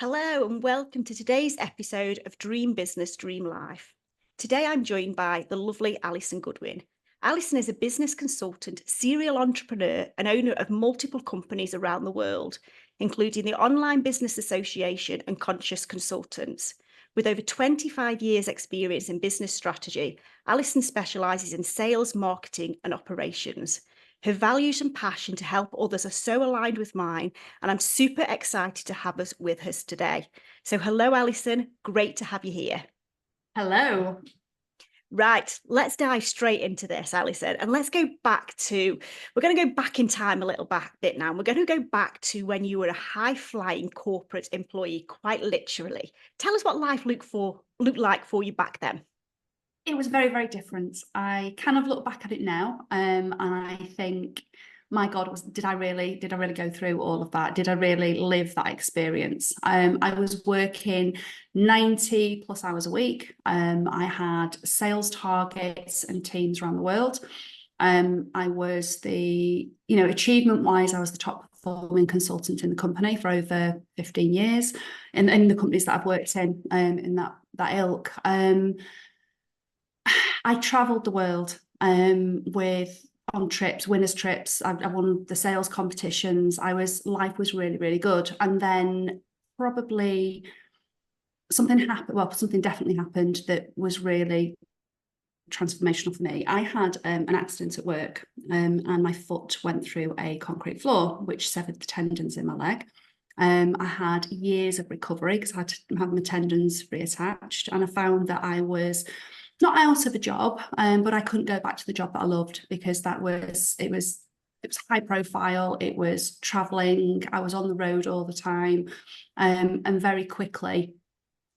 Hello and welcome to today's episode of Dream Business, Dream Life. Today I'm joined by the lovely Alison Goodwin. Alison is a business consultant, serial entrepreneur and owner of multiple companies around the world, including the Online Business Association and Conscious Consultants. With over 25 years experience in business strategy, Alison specialises in sales, marketing and operations. Her values and passion to help others are so aligned with mine, and I'm super excited to have us with us today. So hello, Alison. Great to have you here. Hello. Right, let's dive straight into this, Alison, and let's go back to, we're going to go back in time a little bit now. We're going to go back to when you were a high-flying corporate employee, quite literally. Tell us what life looked like for you back then. It was very, very different. I kind of look back at it now, and I think, my God, did I really go through all of that? Did I really live that experience? I was working 90 plus hours a week. I had sales targets and teams around the world. I was achievement-wise, I was the top performing consultant in the company for over 15 years, in the companies that I've worked in that ilk. I travelled the world on trips, winners trips. I won the sales competitions. Life was really, really good. And then probably something happened. Well, something definitely happened that was really transformational for me. I had an accident at work, and my foot went through a concrete floor, which severed the tendons in my leg. I had years of recovery because I had to have my tendons reattached, and I found that I was not out of a job, but I couldn't go back to the job that I loved because it was high profile. It was traveling. I was on the road all the time, and very quickly,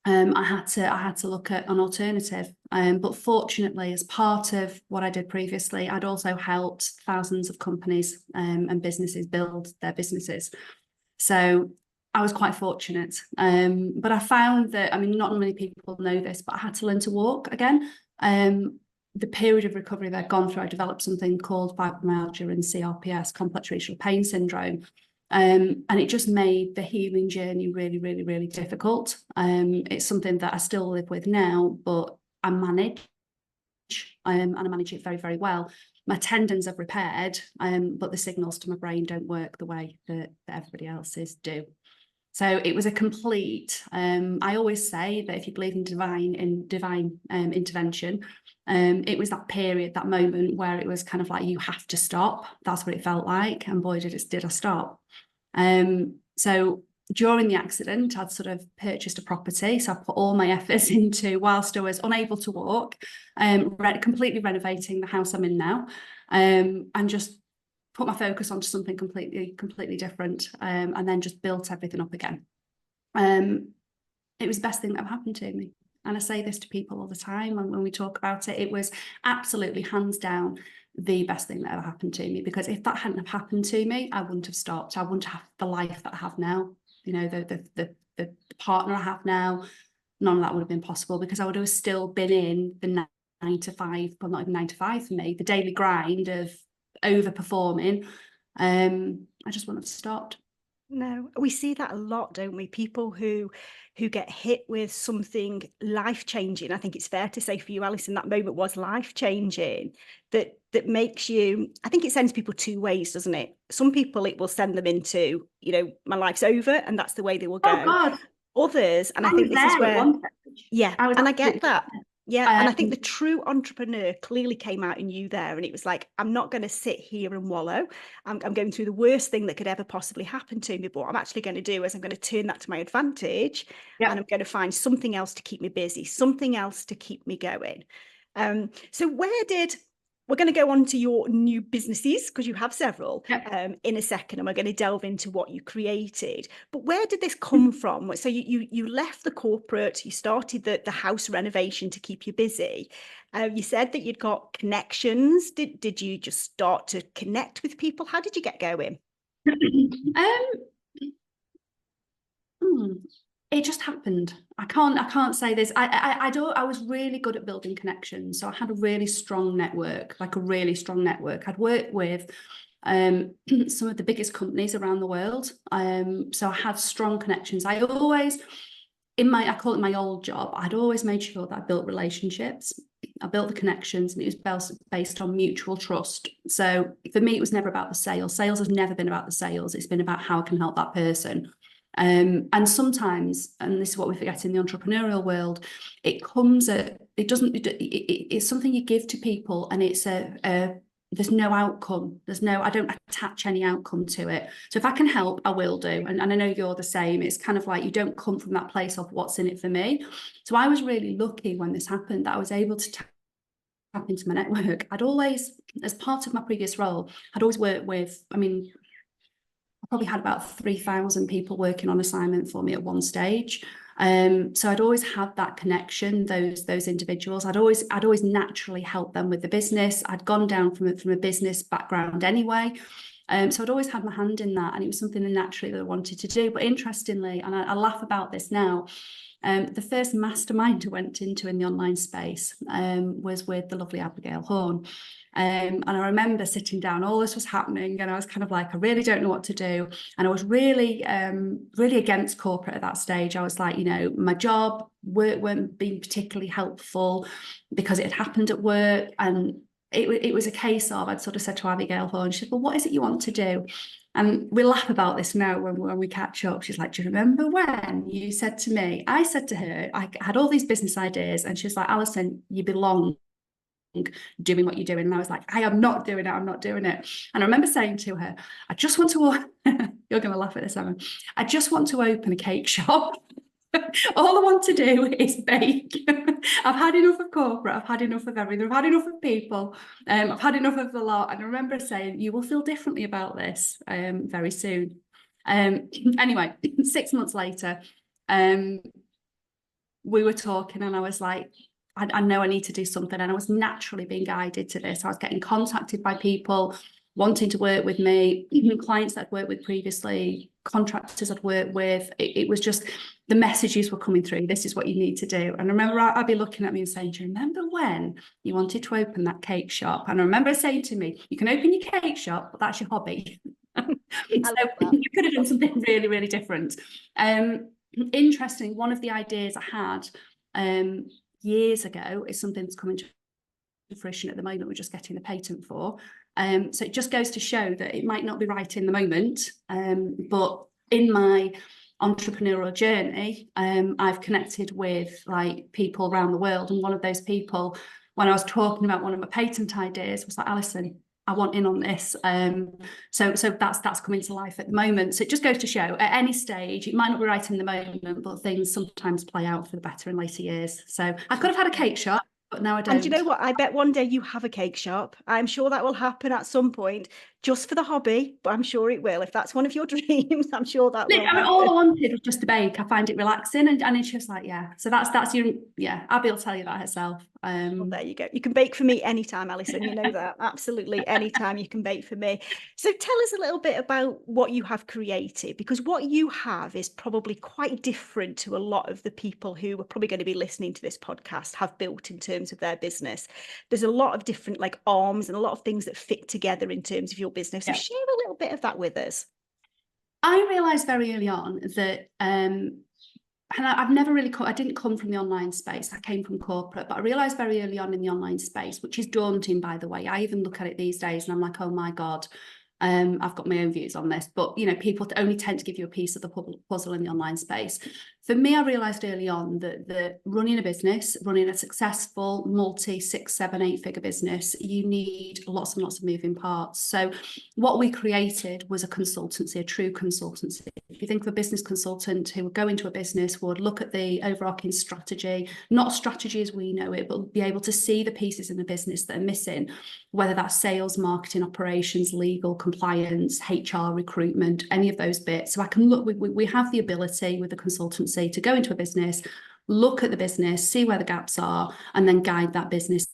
I had to look at an alternative. But fortunately, as part of what I did previously, I'd also helped thousands of companies and businesses build their businesses. So I was quite fortunate. But I found that, not many people know this, but I had to learn to walk again. The period of recovery that I'd gone through, I developed something called fibromyalgia and CRPS, complex regional pain syndrome. And it just made the healing journey really, really, really difficult. It's something that I still live with now, but I manage, and I manage it very, very well. My tendons have repaired, but the signals to my brain don't work the way that everybody else's do. So it was a complete, I always say that if you believe in divine intervention, it was that period, that moment where it was kind of like, you have to stop. That's what it felt like. And boy, did I stop. So during the accident, I'd sort of purchased a property. So I put all my efforts into, whilst I was unable to walk, completely renovating the house I'm in now, and just put my focus onto something completely different, and then just built everything up again. It was the best thing that ever happened to me. And I say this to people all the time, and when we talk about it, it was absolutely hands down the best thing that ever happened to me, because if that hadn't have happened to me, I wouldn't have stopped. I wouldn't have the life that I have now, the partner I have now. None of that would have been possible, because I would have still been in the 9 to 5, well, not even 9 to 5 for me, the daily grind of overperforming. I just wouldn't have stopped. No, we see that a lot, don't we? People who get hit with something life-changing. I think it's fair to say for you, Alison, that moment was life-changing. That makes you, I think it sends people two ways, doesn't it? Some people, it will send them into, my life's over, and that's the way they will go. Oh God. Others, and I think this is where, yeah, and I get that. Yeah, and I think the the true entrepreneur clearly came out in you there, and it was like, I'm not going to sit here and wallow. I'm going through the worst thing that could ever possibly happen to me, but what I'm actually going to do is I'm going to turn that to my advantage, and I'm going to find something else to keep me busy, something else to keep me going. So we're going to go on to your new businesses, because you have several, in a second, and we're going to delve into what you created. But where did this come from? So you left the corporate, you started the house renovation to keep you busy. You said that you'd got connections. Did you just start to connect with people? How did you get going? It just happened. I can't say this. I was really good at building connections. So I had a really strong network, I'd worked with some of the biggest companies around the world. So I had strong connections. I always, I call it my old job, I'd always made sure that I built relationships. I built the connections, and it was based on mutual trust. So for me, it was never about the sales. Sales has never been about the sales. It's been about how I can help that person. And sometimes, and this is what we forget in the entrepreneurial world, it's something you give to people, and it's there's no outcome. I don't attach any outcome to it. So if I can help, I will do. And I know you're the same. It's kind of like you don't come from that place of what's in it for me. So I was really lucky when this happened that I was able to tap into my network. I'd always, as part of my previous role, I'd always worked with, I probably had about 3,000 people working on assignment for me at one stage. So I'd always had that connection, those individuals. I'd always naturally help them with the business. I'd gone down from a business background anyway. So I'd always had my hand in that, and it was something that naturally that I wanted to do. But interestingly, and I laugh about this now, the first mastermind I went into in the online space was with the lovely Abigail Horn. And I remember sitting down, all this was happening, and I was kind of like, I really don't know what to do. And I was really, really against corporate at that stage. I was like, my job, work weren't being particularly helpful because it had happened at work. And it was a case of, I'd sort of said to Abigail Horn, she said, well, what is it you want to do? And we laugh about this now when we catch up. She's like, do you remember when you said to me, I said to her, I had all these business ideas, and she's like, Alison, you belong doing what you're doing. And I was like, I am not doing it. I'm not doing it. And I remember saying to her, I just want to, you're going to laugh at this, Emma. I just want to open a cake shop. All I want to do is bake. I've had enough of corporate. I've had enough of everything. I've had enough of people. I've had enough of the lot. And I remember saying, you will feel differently about this very soon. Anyway, 6 months later, we were talking, and I was like, I know I need to do something. And I was naturally being guided to this. I was getting contacted by people wanting to work with me, clients that I'd worked with previously, contractors I'd worked with. It was just, the messages were coming through. This is what you need to do. And I remember I'd be looking at me and saying, do you remember when you wanted to open that cake shop? And I remember saying to me, you can open your cake shop, but that's your hobby. So you could have done something really, really different. Interesting, one of the ideas I had years ago is something that's coming to fruition at the moment. We're just getting the patent for. So it just goes to show that it might not be right in the moment, but in my entrepreneurial journey, I've connected with like people around the world. And one of those people, when I was talking about one of my patent ideas, was like, Alison, I want in on this. So that's coming to life at the moment. So it just goes to show at any stage, it might not be right in the moment, but things sometimes play out for the better in later years. So I could have had a cake shop, but now I don't. And you know what? I bet one day you have a cake shop. I'm sure that will happen at some point, just for the hobby, but I'm sure it will. If that's one of your dreams, I'm sure that will happen. All I wanted was just to bake. I find it relaxing, and it's just like, yeah. So that's your, yeah, Abby will tell you that herself. Well, there you go. You can bake for me anytime, Alison. You know that. Absolutely anytime you can bake for me. So tell us a little bit about what you have created, because what you have is probably quite different to a lot of the people who are probably going to be listening to this podcast have built in terms of their business. There's a lot of different like arms and a lot of things that fit together in terms of your business. So share a little bit of that with us. I realised very early on that and I've never really I didn't come from the online space. I came from corporate, but I realized very early on in the online space, which is daunting, by the way. I even look at it these days and I'm like, oh my God, I've got my own views on this, but people only tend to give you a piece of the puzzle in the online space. For me, I realized early on that running a business, running a successful multi 6, 7, 8-figure business, you need lots and lots of moving parts. So what we created was a consultancy, a true consultancy. If you think of a business consultant who would go into a business, would look at the overarching strategy, not strategy as we know it, but be able to see the pieces in the business that are missing, whether that's sales, marketing, operations, legal, compliance, HR, recruitment, any of those bits. So I can look, we have the ability with the consultancy to go into a business, look at the business, see where the gaps are, and then guide that business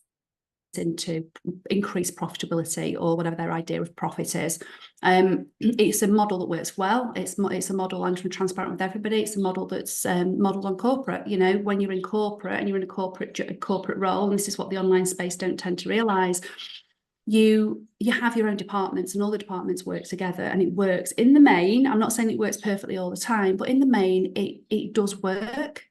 into increased profitability or whatever their idea of profit is. It's a model that works well. It's a model, and transparent with everybody. It's a model that's modelled on corporate. When you're in corporate and you're in a corporate role, and this is what the online space don't tend to realise, you have your own departments, and all the departments work together, and it works in the main. I'm not saying it works perfectly all the time, but in the main it does work.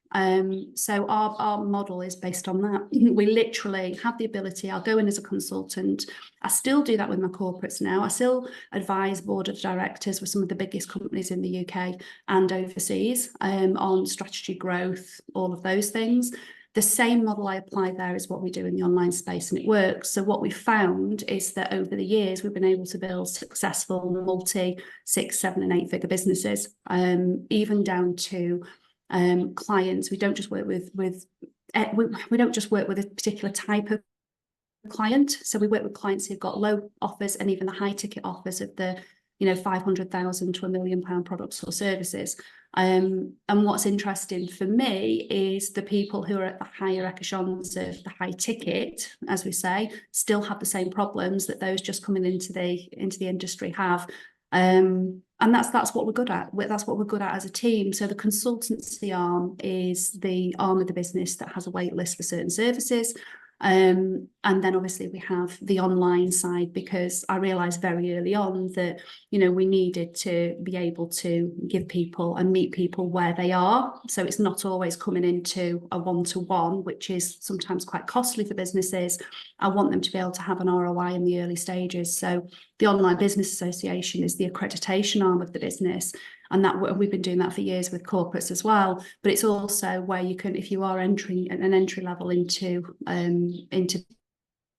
So our model is based on that. We literally have the ability. I'll go in as a consultant. I still do that with my corporates now. I still advise board of directors with some of the biggest companies in the UK and overseas on strategy, growth, all of those things. The same model I apply there is what we do in the online space, and it works. So what we've found is that over the years, we've been able to build successful multi 6, 7 and 8 figure businesses, even down to clients. We don't just work with we don't just work with a particular type of client. So we work with clients who've got low offers and even the high ticket offers of the 500,000 to £1 million products or services. And what's interesting for me is the people who are at the higher echelons of the high ticket, as we say, still have the same problems that those just coming into the industry have. And that's what we're good at. That's what we're good at as a team. So the consultancy arm is the arm of the business that has a wait list for certain services. And then obviously we have the online side, because I realized very early on that, we needed to be able to give people and meet people where they are. So it's not always coming into a one-to-one, which is sometimes quite costly for businesses. I want them to be able to have an ROI in the early stages. So the Online Business Association is the accreditation arm of the business. And that we've been doing that for years with corporates as well. But it's also where you can, if you are entering an entry level into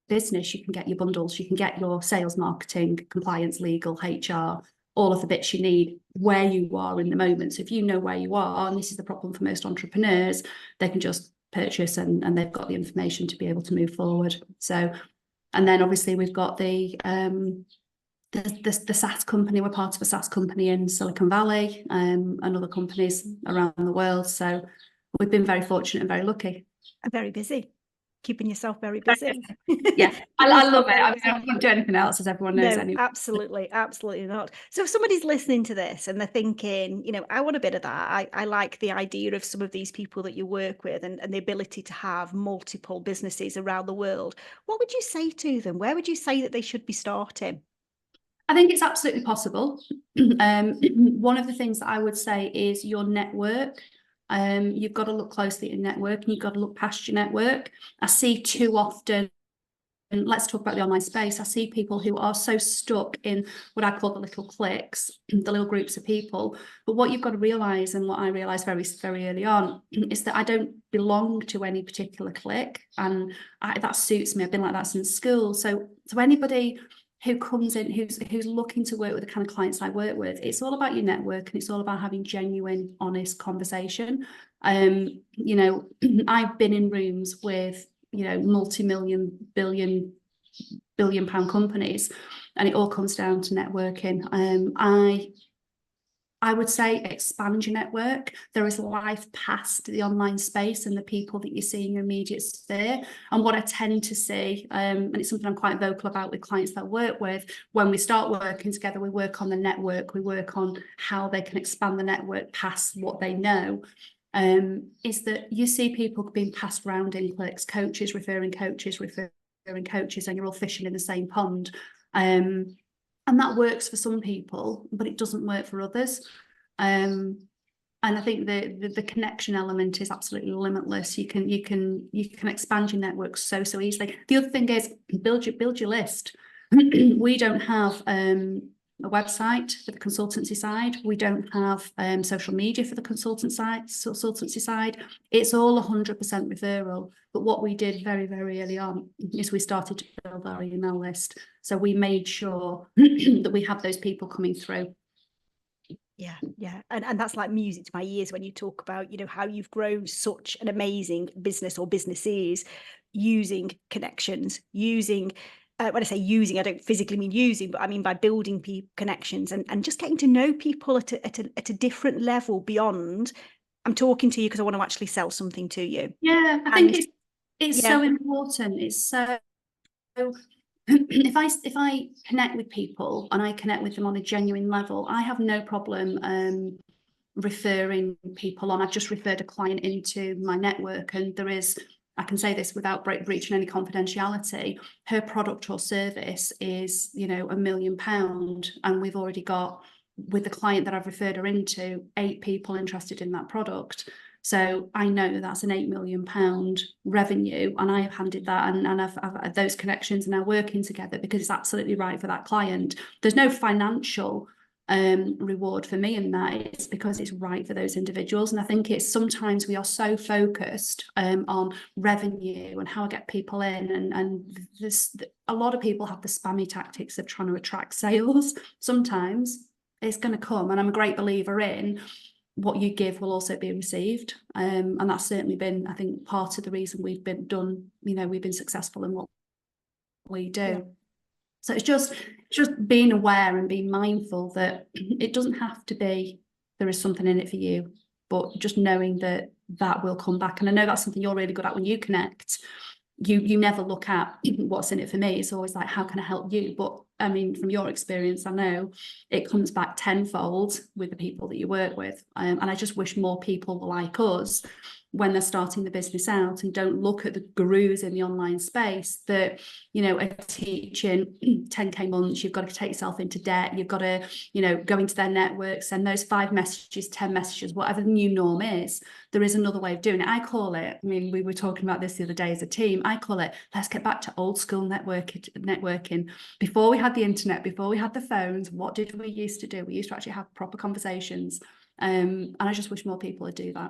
business, you can get your bundles, you can get your sales, marketing, compliance, legal, HR, all of the bits you need where you are in the moment. So if you know where you are, and this is the problem for most entrepreneurs, they can just purchase and they've got the information to be able to move forward. So, and then obviously we've got the SaaS company. We're part of a SaaS company in Silicon Valley, and other companies around the world. So we've been very fortunate and very lucky. And very busy. Keeping yourself very busy. Yeah, I love it. I mean, I wouldn't do anything else, as everyone knows. No, anyway. absolutely not. So if somebody's listening to this and they're thinking, I want a bit of that. I like the idea of some of these people that you work with and the ability to have multiple businesses around the world. What would you say to them? Where would you say that they should be starting? I think it's absolutely possible. One of the things that I would say is your network. You've got to look closely at your network, and you've got to look past your network. I see too often, and let's talk about the online space, I see people who are so stuck in what I call the little cliques, the little groups of people. But what you've got to realise, and what I realised very, very early on, is that I don't belong to any particular clique, and that suits me. I've been like that since school. So anybody who comes in, who's looking to work with the kind of clients I work with, it's all about your network, and it's all about having genuine, honest conversation. I've been in rooms with, multi-million, billion pound companies, and it all comes down to networking. I would say expand your network. There is life past the online space and the people that you see in your immediate sphere. And what I tend to see, and it's something I'm quite vocal about with clients that I work with, when we start working together, we work on the network, we work on how they can expand the network past what they know, is that you see people being passed around in cliques, coaches referring coaches, and you're all fishing in the same pond. And that works for some people, but it doesn't work for others. And I think the connection element is absolutely limitless. You can expand your network so easily. The other thing is build your list. We don't have a website for the consultancy side. We don't have social media for the consultancy side. It's all 100% referral. But what we did very, very early on is we started to build our email list. So we made sure that we have those people coming through. Yeah. And that's like music to my ears when you talk about, how you've grown such an amazing business or businesses using connections, when I say using, I don't physically mean using, but I mean by building connections and just getting to know people at a different level beyond, I'm talking to you because I want to actually sell something to you. Yeah, I think it's so important. It's so if I connect with people and I connect with them on a genuine level, I have no problem referring people on. I've just referred a client into my network, and there is I can say this without breaching any confidentiality, her product or service is, you know, £1 million. And we've already got, with the client that I've referred her into, 8 people interested in that product. So I know that's an £8 million revenue, and I have handed that, and I've those connections are now working together because it's absolutely right for that client. There's no financial reward for me in that. It's because it's right for those individuals. And I think it's sometimes we are so focused on revenue and how I get people in, and this, a lot of people have the spammy tactics of trying to attract sales. Sometimes it's going to come, and I'm a great believer in what you give will also be received, and that's certainly been, I think, part of the reason we've been successful in what we do. Yeah. So it's just being aware and being mindful that it doesn't have to be there is something in it for you, but just knowing that that will come back. And I know that's something you're really good at when you connect. You never look at what's in it for me. It's always like, how can I help you? But I mean, from your experience, I know it comes back tenfold with the people that you work with. And I just wish more people were like us when they're starting the business out, and don't look at the gurus in the online space that, you know, are teaching 10k months, you've got to take yourself into debt, you've got to, you know, go into their network, send those 5 messages, 10 messages, whatever the new norm is. There is another way of doing it. I call it, I mean, we were talking about this the other day as a team, I call it, let's get back to old school networking. Before we had the internet, before we had the phones, what did we used to do? We used to actually have proper conversations. And I just wish more people would do that.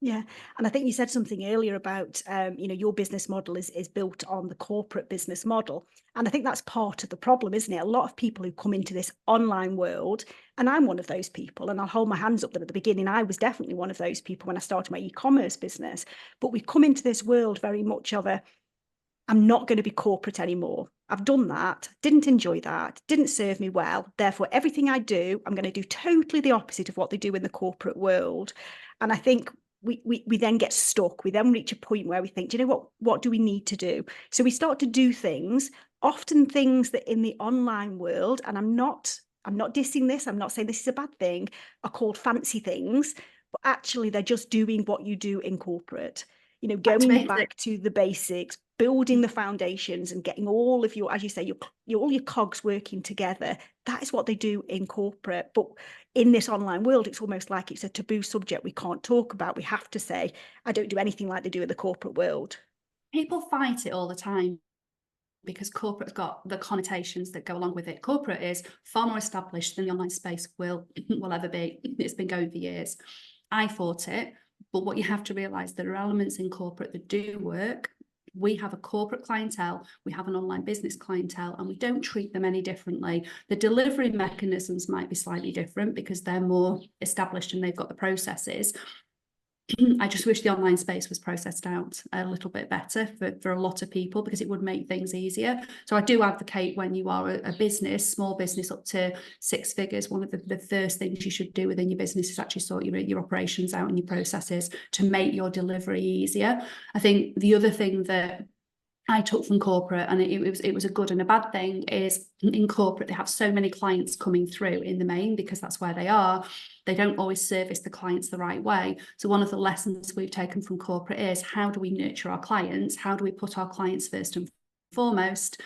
Yeah. And I think you said something earlier about, you know, your business model is built on the corporate business model. And I think that's part of the problem, isn't it? A lot of people who come into this online world, and I'm one of those people, and I'll hold my hands up that at the beginning, I was definitely one of those people when I started my e-commerce business. But we come into this world very much of I'm not going to be corporate anymore. I've done that, didn't enjoy that, didn't serve me well. Therefore, everything I do, I'm going to do totally the opposite of what they do in the corporate world. And I think we then get stuck. We then reach a point where we think, do you know what do we need to do? So we start to do things, often things that in the online world, and I'm not dissing this, I'm not saying this is a bad thing, are called fancy things, but actually they're just doing what you do in corporate. You know, going back to the basics, building the foundations and getting all of your, as you say, all your cogs working together. That is what they do in corporate. But in this online world, it's almost like it's a taboo subject we can't talk about. We have to say, I don't do anything like they do in the corporate world. People fight it all the time because corporate's got the connotations that go along with it. Corporate is far more established than the online space will ever be. It's been going for years. I fought it, but what you have to realise, there are elements in corporate that do work. We have a corporate clientele, we have an online business clientele, and we don't treat them any differently. The delivery mechanisms might be slightly different because they're more established and they've got the processes. I just wish the online space was processed out a little bit better for a lot of people, because it would make things easier. So I do advocate, when you are a business, small business up to 6 figures, one of the first things you should do within your business is actually sort your operations out and your processes to make your delivery easier. I think the other thing that I took from corporate, and it was a good and a bad thing, is in corporate they have so many clients coming through in the main, because that's where they are. They don't always service the clients the right way. So one of the lessons we've taken from corporate is, how do we nurture our clients? How do we put our clients first and foremost?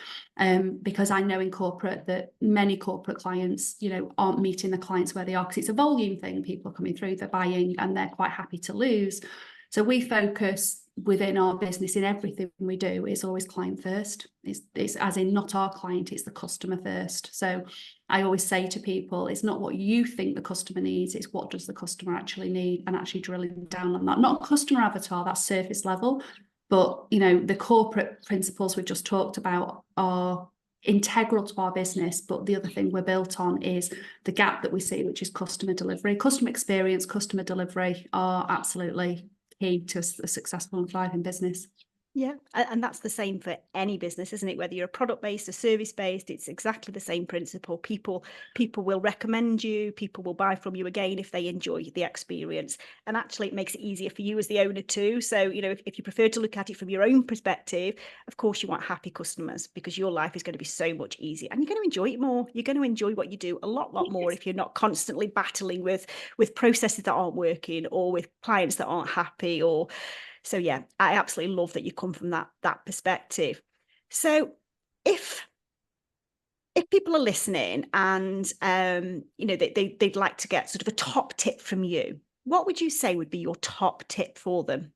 Because I know in corporate that many corporate clients, you know, aren't meeting the clients where they are, because it's a volume thing. People are coming through, they're buying, and they're quite happy to lose. So we focus within our business, in everything we do, is always client first. It's as in not our client, it's the customer first. So I always say to people, it's not what you think the customer needs, it's what does the customer actually need, and actually drilling down on that. Not customer avatar, that's surface level, but, you know, the corporate principles we've just talked about are integral to our business. But the other thing we're built on is the gap that we see, which is customer delivery. Customer experience, customer delivery are absolutely key to a successful and thriving business. Yeah, and that's the same for any business, isn't it? Whether you're a product-based or service-based, it's exactly the same principle. People will recommend you, people will buy from you again if they enjoy the experience. And actually, it makes it easier for you as the owner too. So, you know, if you prefer to look at it from your own perspective, of course you want happy customers, because your life is going to be so much easier and you're going to enjoy it more. You're going to enjoy what you do a lot more if you're not constantly battling with processes that aren't working, or with clients that aren't happy, or So yeah, I absolutely love that you come from that perspective. So if people are listening and they'd like to get sort of a top tip from you, what would you say would be your top tip for them?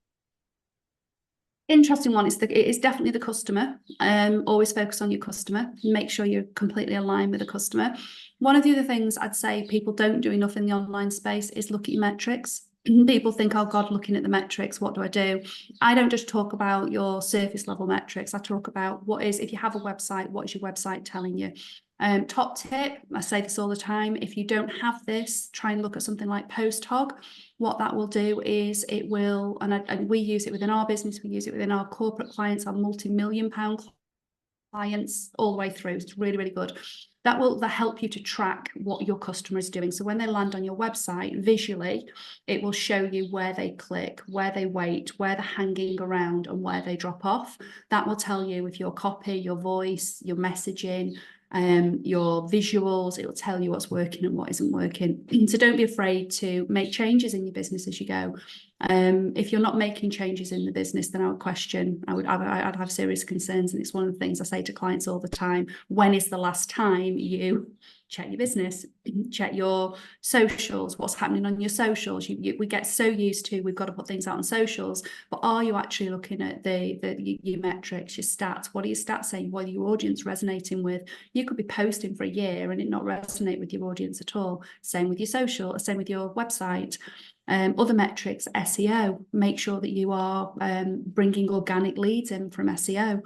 Interesting one. It is definitely the customer. Always focus on your customer. Make sure you're completely aligned with the customer. One of the other things I'd say people don't do enough in the online space is look at your metrics. People think, oh God, looking at the metrics, what do I do? I don't just talk about your surface level metrics. I talk about if you have a website, what is your website telling you? Top tip, I say this all the time, if you don't have this, try and look at something like PostHog. What that will do is it will, and we use it within our business, we use it within our corporate clients, our multi-million-pound clients, all the way through. It's really, really good. That will help you to track what your customer is doing. So when they land on your website, visually, it will show you where they click, where they wait, where they're hanging around, and where they drop off. That will tell you if your copy, your voice, your messaging, your visuals, it will tell you what's working and what isn't working. So don't be afraid to make changes in your business as you go. If you're not making changes in the business, then I would question, I'd have serious concerns. And it's one of the things I say to clients all the time. When is the last time you check your business, check your socials, what's happening on your socials? We get so used to, we've got to put things out on socials, but are you actually looking at your metrics, your stats? What are your stats saying? What are your audience resonating with? You could be posting for a year and it not resonate with your audience at all. Same with your social, same with your website. Other metrics, SEO, make sure that you are bringing organic leads in from SEO.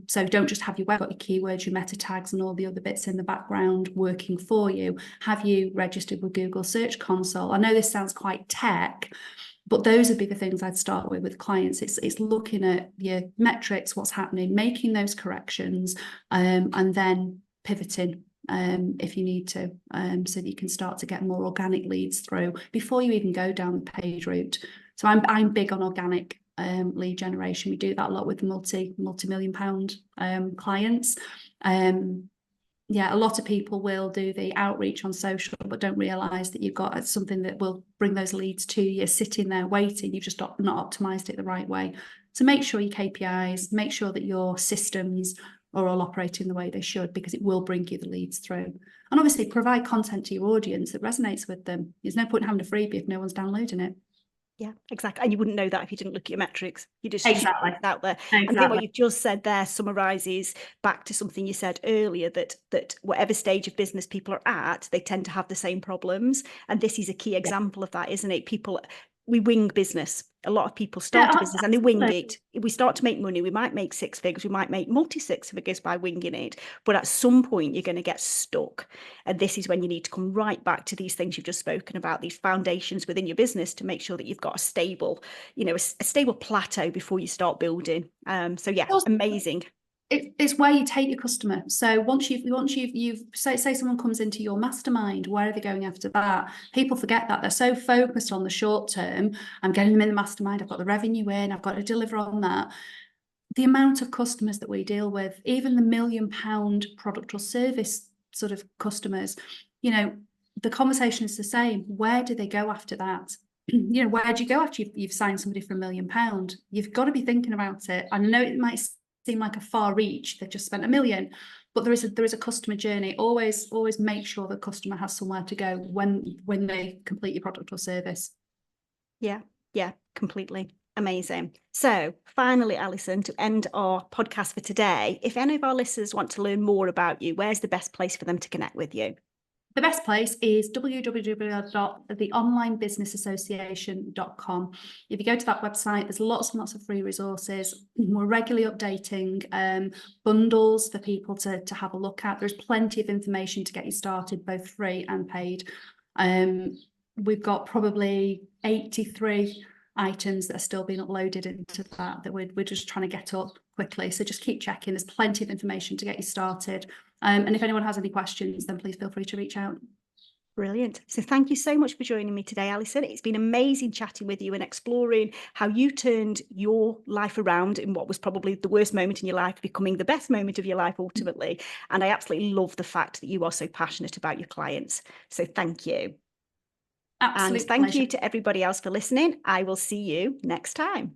So don't just have your web, got your keywords, your meta tags and all the other bits in the background working for you. Have you registered with Google Search Console? I know this sounds quite tech, but those would be the things I'd start with clients. It's looking at your metrics, what's happening, making those corrections, and then pivoting if you need to, so that you can start to get more organic leads through before you even go down the paid route. So I'm big on organic lead generation. We do that a lot with multi-million-pound clients. Yeah, a lot of people will do the outreach on social, but don't realise that you've got something that will bring those leads to you, sitting there waiting. You've just not optimised it the right way. So make sure your KPIs, make sure that your systems are all operating the way they should, because it will bring you the leads through. And obviously provide content to your audience that resonates with them. There's no point in having a freebie if no one's downloading it. Yeah, exactly. And you wouldn't know that if you didn't look at your metrics. You just exactly out there. Exactly. I think what you've just said there summarises back to something you said earlier, that whatever stage of business people are at, they tend to have the same problems. And this is a key example of that, isn't it? We wing business. A lot of people start a business and they wing it. We start to make money. We might make six figures. We might make multi-six figures by winging it. But at some point, you're going to get stuck. And this is when you need to come right back to these things you've just spoken about, these foundations within your business, to make sure that you've got a stable, a stable plateau before you start building. So yeah, amazing. It's where you take your customer. So once you've say someone comes into your mastermind, where are they going after that? People forget that. They're so focused on the short term. I'm getting them in the mastermind. I've got the revenue in. I've got to deliver on that. The amount of customers that we deal with, even the £1 million product or service sort of customers, the conversation is the same. Where do they go after that? Where do you go after you've signed somebody for £1 million? You've got to be thinking about it. I know it might seem like a far reach, they've just spent £1 million, but there is a customer journey. Always make sure the customer has somewhere to go when they complete your product or service. Yeah, completely. Amazing. So finally, Alison, to end our podcast for today, if any of our listeners want to learn more about you, where's the best place for them to connect with you? The best place is www.theonlinebusinessassociation.com. If you go to that website, there's lots and lots of free resources. We're regularly updating bundles for people to have a look at. There's plenty of information to get you started, both free and paid. We've got probably 83 items that are still being uploaded into that we're just trying to get up quickly. So just keep checking. There's plenty of information to get you started. And if anyone has any questions, then please feel free to reach out. Brilliant. So thank you so much for joining me today, Alison. It's been amazing chatting with you and exploring how you turned your life around in what was probably the worst moment in your life, becoming the best moment of your life ultimately. And I absolutely love the fact that you are so passionate about your clients. So thank you. Absolute and thank pleasure. you to everybody else for listening. I will see you next time.